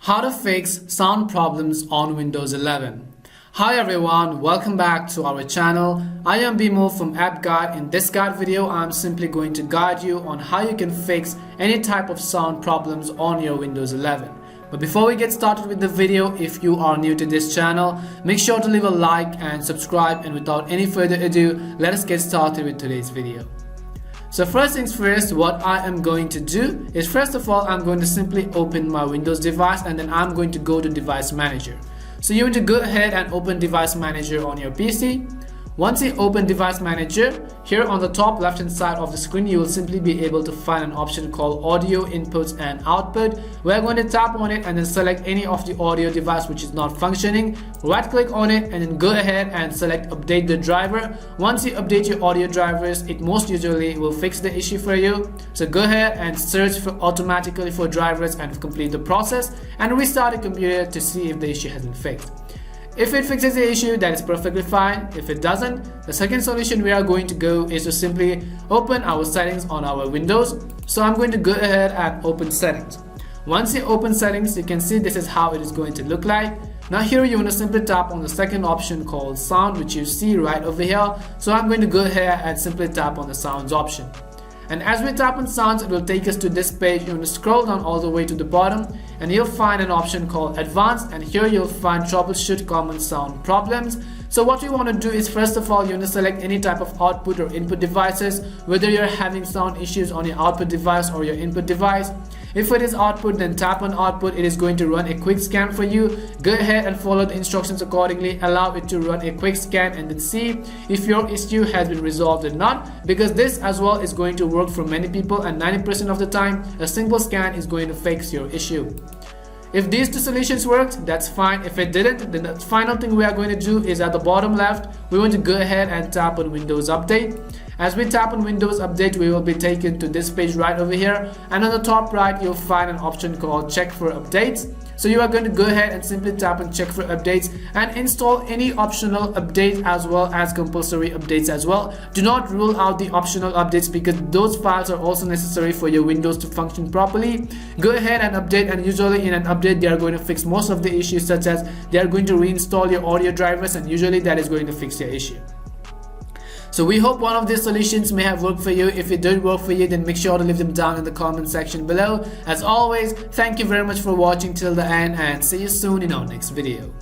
How to fix sound problems on Windows 11. Hi everyone, welcome back to our channel. I am Bimo from App Guide. In this guide video, I'm simply going to guide you on how you can fix any type of sound problems on your Windows 11. But before we get started with the video, if you are new to this channel, make sure to leave a like and subscribe, and without any further ado, let us get started with today's video. So first things first, what I am going to do is, first of all, I'm going to simply open my Windows device, and then I'm going to go to Device Manager. So you want to go ahead and open Device Manager on your PC. Once you open Device Manager, here on the top left hand side of the screen, you will simply be able to find an option called Audio Inputs and Output. We're going to tap on it and then select any of the audio device which is not functioning. Right click on it and then go ahead and select Update the driver. Once you update your audio drivers, it most usually will fix the issue for you. So go ahead and search automatically for drivers and complete the process and restart the computer to see if the issue has been fixed. If it fixes the issue, that is perfectly fine. If it doesn't, the second solution we are going to go is to simply open our settings on our Windows. So I'm going to go ahead and open settings. Once you open settings, you can see this is how it is going to look like. Now here you want to simply tap on the second option called sound, which you see right over here. So I'm going to go ahead and simply tap on the sounds option. And as we tap on sounds, it will take us to this page. You want to scroll down all the way to the bottom and you'll find an option called Advanced, and here you'll find Troubleshoot Common Sound Problems. So what we want to do is, first of all, you want to select any type of output or input devices, whether you're having sound issues on your output device or your input device. If it is output, then tap on output. It is going to run a quick scan for you. Go ahead and follow the instructions accordingly. Allow it to run a quick scan and then see if your issue has been resolved or not, because this as well is going to work for many people, and 90% of the time a simple scan is going to fix your issue. If these two solutions worked, that's fine. If it didn't, then the final thing we are going to do is at the bottom left, we want to go ahead and tap on Windows Update. As we tap on Windows Update, we will be taken to this page right over here, and on the top right you'll find an option called Check for Updates. So you are going to go ahead and simply tap on Check for Updates and install any optional update as well as compulsory updates as well. Do not rule out the optional updates, because those files are also necessary for your Windows to function properly. Go ahead and update, and usually in an update they are going to fix most of the issues, such as they are going to reinstall your audio drivers, and usually that is going to fix your issue. So we hope one of these solutions may have worked for you. If it didn't work for you, then make sure to leave them down in the comment section below. As always, thank you very much for watching till the end, and see you soon in our next video.